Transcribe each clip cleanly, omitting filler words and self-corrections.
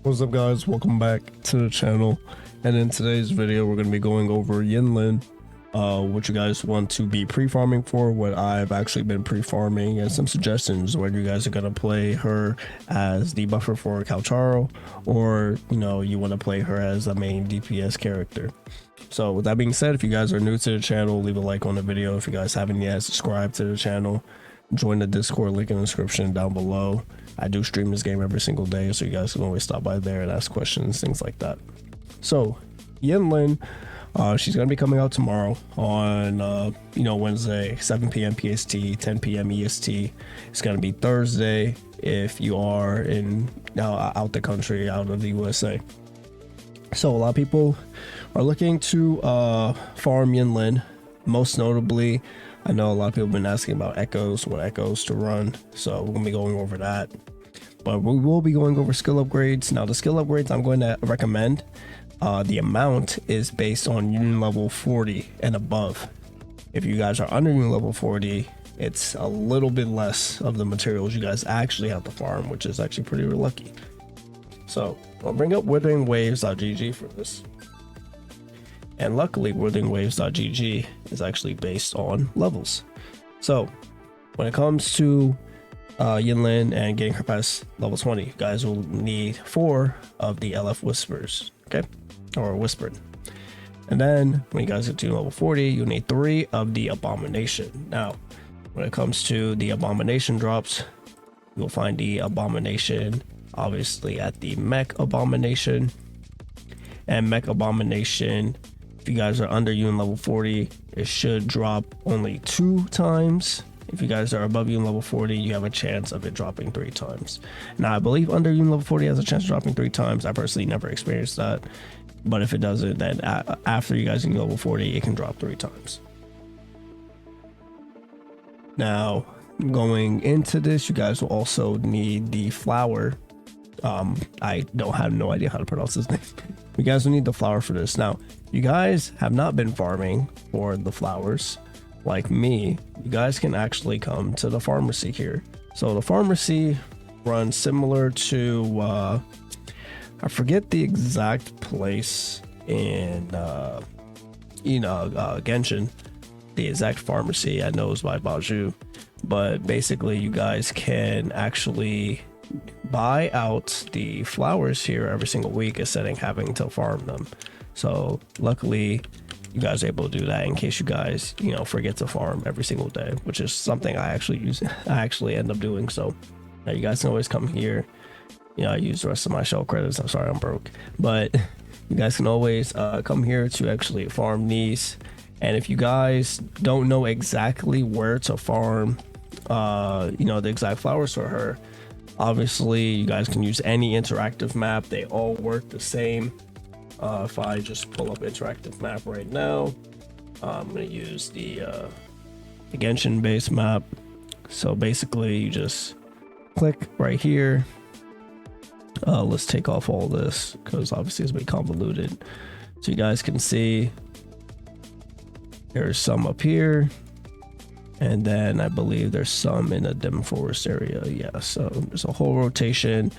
What's up guys, welcome back to the channel, and in today's video we're going to be going over Yinlin, what you guys want to be pre-farming for, what I've actually been pre-farming, and some suggestions when you guys are going to play her as the buffer for Calcharo, or you want to play her as the main DPS character. So with that being said, if you guys are new to the channel, leave a like on the video. If you guys haven't yet, subscribe to the channel, join the Discord, link in the description down below. I do stream this game every single day, so you guys can always stop by there and ask questions, things like that. So Yinlin, she's gonna be coming out tomorrow on Wednesday, 7 p.m. PST, 10 p.m. EST. It's gonna be Thursday if you are out the country, out of the USA. So a lot of people are looking to farm Yinlin. Most notably, I know a lot of people have been asking about echoes, what echoes to run, so we're gonna be going over that. But we will be going over skill upgrades. Now the skill upgrades I'm going to recommend, the amount is based on union level 40 and above. If you guys are under union level 40, it's a little bit less of the materials you guys actually have to farm, which is actually pretty lucky. So I'll bring up Wuthering Waves.gg for this. And luckily, Wuthering Waves.gg is actually based on levels. So when it comes to Yinlin and getting her past level 20, you guys will need 4 of the LF Whispers, okay? Or Whispered. And then when you guys get to level 40, you'll need 3 of the Abomination. Now, when it comes to the Abomination drops, you'll find the Abomination obviously at the Mech Abomination. And Mech Abomination, if you guys are under union level 40, it should drop only 2 times. If you guys are above union level 40, you have a chance of it dropping 3 times. Now I believe under union level 40 has a chance of dropping 3 times. I personally never experienced that, but if it doesn't, then after you guys are union level 40, it can drop 3 times. Now going into this, you guys will also need the flower. I don't have no idea how to pronounce this name. You guys will need the flower for this. Now, you guys have not been farming for the flowers like me. You guys can actually come to the pharmacy here. So the pharmacy runs similar to I forget the exact place in Genshin. The exact pharmacy I know is by Baju, but basically you guys can actually buy out the flowers here every single week instead of having to farm them. So luckily you guys are able to do that in case you guys forget to farm every single day, which is something I actually end up doing. So you guys can always come here. I use the rest of my shell credits. I'm sorry I'm broke, but you guys can always come here to actually farm these. And if you guys don't know exactly where to farm the exact flowers for her, obviously you guys can use any interactive map. They all work the same. If I just pull up interactive map right now, I'm going to use the Genshin base map. So basically you just click right here. Let's take off all this because obviously it's been convoluted. So you guys can see there's some up here. And then I believe there's some in the dim forest area. Yeah, so there's a whole rotation.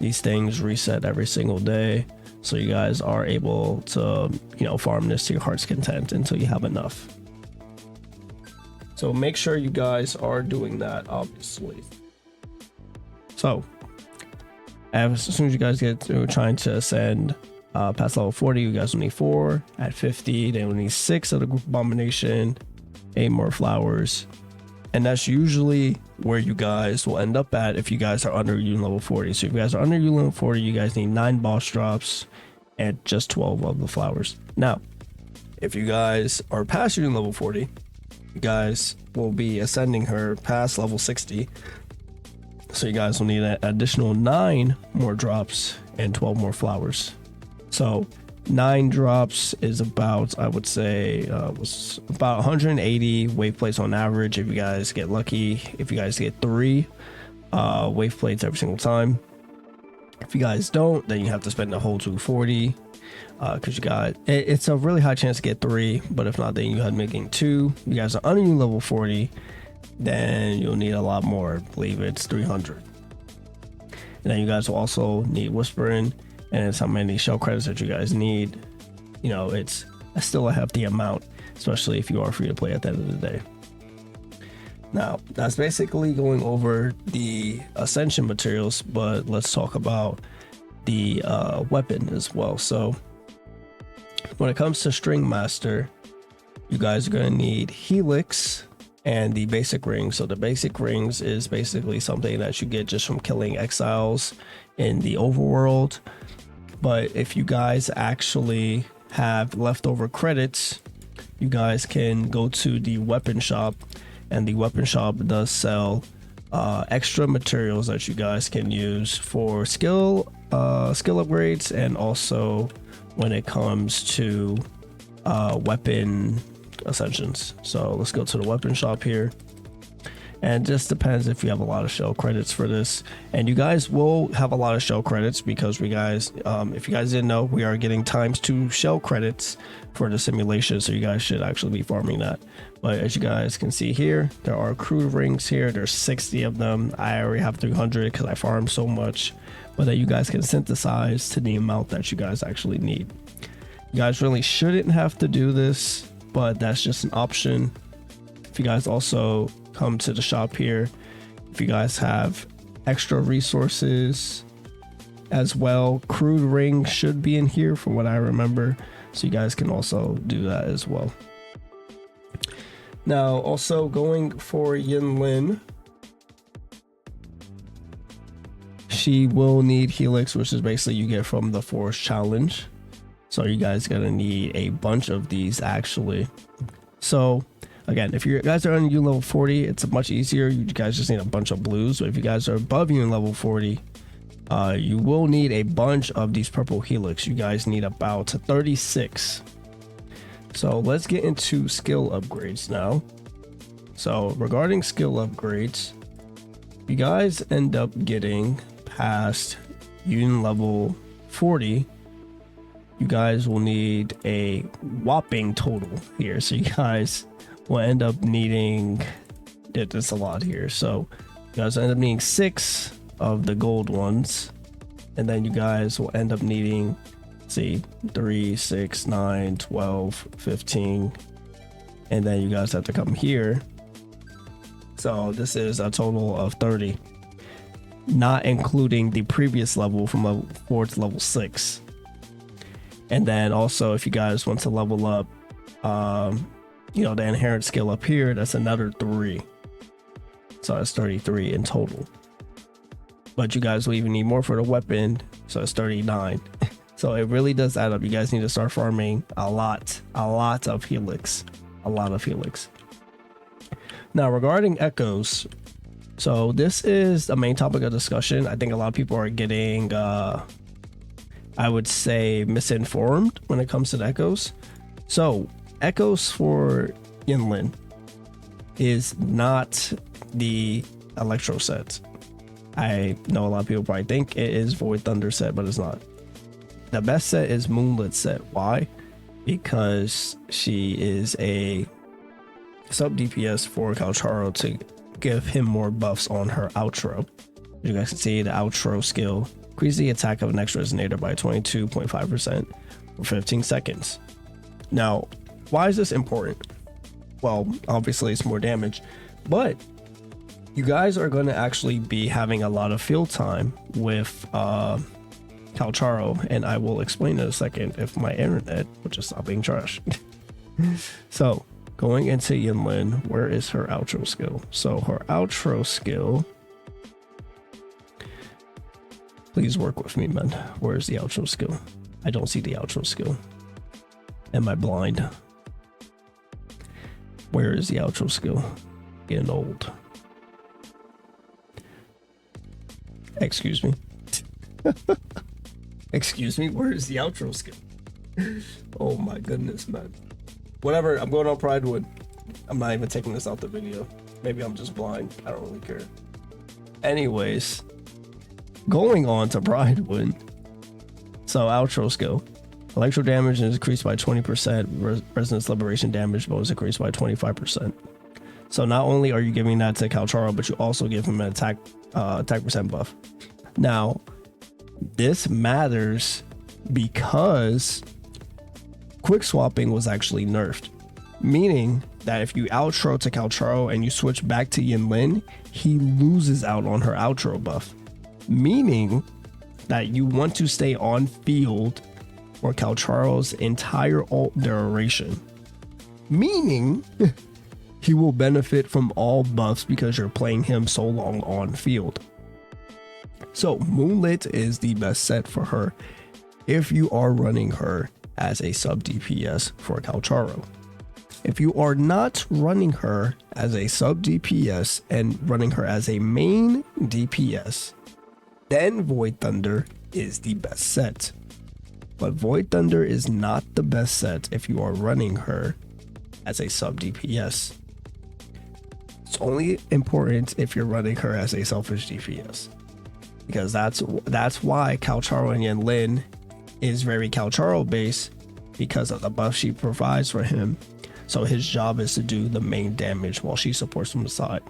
These things reset every single day, so you guys are able to farm this to your heart's content until you have enough. So make sure you guys are doing that, obviously. So as soon as you guys get to trying to ascend past level 40, you guys will need 4. At 50, they will need 6 of the group Abomination, 8 more flowers, and that's usually where you guys will end up at if you guys are under union level 40. So if you guys are under union level 40, you guys need 9 boss drops and just 12 of the flowers. Now if you guys are past union level 40, you guys will be ascending her past level 60, so you guys will need an additional 9 more drops and 12 more flowers. So 9 drops is about, I would say, was about 180 wave plates on average. If you guys get lucky, if you guys get 3 wave plates every single time. If you guys don't, then you have to spend the whole 240 because it's a really high chance to get 3, but if not, then you have making 2. You guys are under level 40, then you'll need a lot more. I believe it's 300. And then you guys will also need Whispering and it's how many shell credits that you guys need. You know, it's still a hefty amount, especially if you are free to play at the end of the day. Now, that's basically going over the Ascension materials, but let's talk about the weapon as well. So when it comes to String Master, you guys are going to need Helix and the basic rings. So the basic rings is basically something that you get just from killing exiles in the overworld. But if you guys actually have leftover credits, you guys can go to the weapon shop, and the weapon shop does sell extra materials that you guys can use for skill upgrades, and also when it comes to weapon ascensions. So let's go to the weapon shop here, and it just depends if you have a lot of shell credits for this, and you guys will have a lot of shell credits because we guys if you guys didn't know, we are getting ×2 shell credits for the simulation, so you guys should actually be farming that. But as you guys can see here, there are crude rings here. There's 60 of them. I already have 300 because I farmed so much, but that you guys can synthesize to the amount that you guys actually need. You guys really shouldn't have to do this, but that's just an option. If you guys also come to the shop here, if you guys have extra resources as well, crude ring should be in here from what I remember, so you guys can also do that as well. Now, also going for Yinlin, she will need Helix, which is basically you get from the Forest Challenge. So you guys gonna need a bunch of these actually. So again, if you guys are on U level 40, it's much easier. You guys just need a bunch of blues. But if you guys are above you in level 40, you will need a bunch of these purple Helix. You guys need about 36. So let's get into skill upgrades now. So regarding skill upgrades, you guys end up getting past Yun level 40, you guys will need a whopping total here. So you guys will end up needing, it's a lot here. So you guys end up needing 6 of the gold ones, and then you guys will end up needing, see, 3, 6, 9, 12, 15, and then you guys have to come here. So this is a total of 30, not including the previous level from level 4 to level 6. And then also, if you guys want to level up, you know, the inherent skill up here, that's another 3. So that's 33 in total. But you guys will even need more for the weapon, so it's 39. So it really does add up. You guys need to start farming a lot of Helix, a lot of Helix. Now regarding echoes, so this is the main topic of discussion. I think a lot of people are getting, I would say, misinformed when it comes to the echoes. So echoes for Yinlin is not the electro set. I know a lot of people probably think it is Void Thunder set, but it's not. The best set is Moonlit set. Why? Because she is a sub DPS for Calcharo to give him more buffs on her outro. You guys can see the outro skill increase the attack of an extra resonator by 22.5% for 15 seconds. Now, why is this important? Well, obviously it's more damage, but you guys are going to actually be having a lot of field time with Calcharo, and I will explain in a second if my internet will just stop being trash. So going into Yinlin, where is her outro skill? So her outro skill, please work with me, man. Where is the outro skill? I don't see the outro skill. Am I blind? Where is the outro skill? Getting old. Excuse me. Excuse me, where is the outro skill? Oh my goodness, man. Whatever, I'm going on Pridewood. I'm not even taking this out the video. Maybe I'm just blind. I don't really care. Anyways, going on to Pridewood. So outro skill. Electro damage is increased by 20%. Resonance liberation damage bonus increased by 25%. So not only are you giving that to Calcharo, but you also give him an attack percent buff. Now, This matters because quick swapping was actually nerfed, meaning that if you outro to Calcharo and you switch back to Yinlin, he loses out on her outro buff, meaning that you want to stay on field for Calcharo's entire ult duration, meaning he will benefit from all buffs because you're playing him so long on field. So Moonlit is the best set for her if you are running her as a sub DPS for Calcharo. If you are not running her as a sub DPS and running her as a main DPS, then Void Thunder is the best set. But Void Thunder is not the best set if you are running her as a sub DPS. It's only important if you're running her as a selfish DPS, because that's why Calcharo and Yinlin is very Calcharo based, because of the buff she provides for him. So his job is to do the main damage while she supports from the side.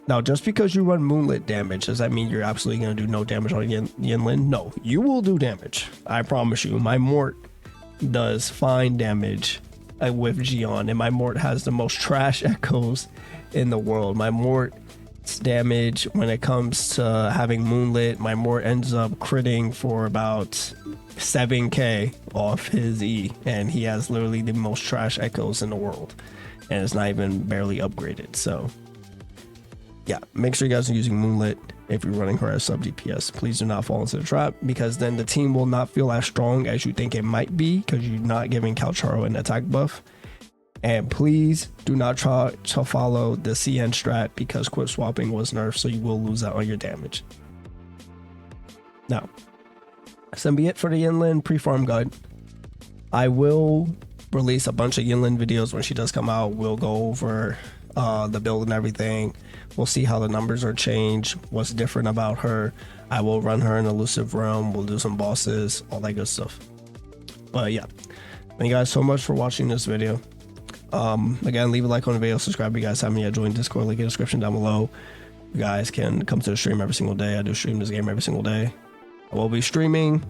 Now, just because you run Moonlit damage, does that mean you're absolutely going to do no damage on Yinlin? No, you will do damage. I promise you. My Mort does fine damage with Gion, and my Mort has the most trash echoes in the world. My Mort's damage, when it comes to having Moonlit, my Mort ends up critting for about 7k off his E, and he has literally the most trash echoes in the world, and it's not even barely upgraded. So yeah, make sure you guys are using Moonlit if you're running her as sub DPS. Please do not fall into the trap, because then the team will not feel as strong as you think it might be, because you're not giving Calcharo an attack buff. And please do not try to follow the CN strat, because quick swapping was nerfed, so you will lose out on your damage. Now, that's gonna be it for the Yinlin pre-farm guide. I will release a bunch of Yinlin videos when she does come out. We'll go over the build and everything. We'll see how the numbers are changed, what's different about her. I will run her in Elusive Realm. We'll do some bosses, all that good stuff. But yeah, thank you guys so much for watching this video. Again, leave a like on the video, subscribe if you guys haven't yet, join Discord, link in the description down below. You guys can come to the stream every single day. I do stream this game every single day. I will be streaming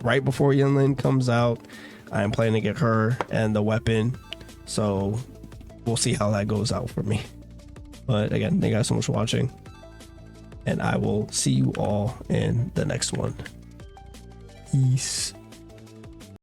right before Yinlin comes out. I am planning to get her and the weapon, so we'll see how that goes out for me. But again, thank you guys so much for watching, and I will see you all in the next one. Peace.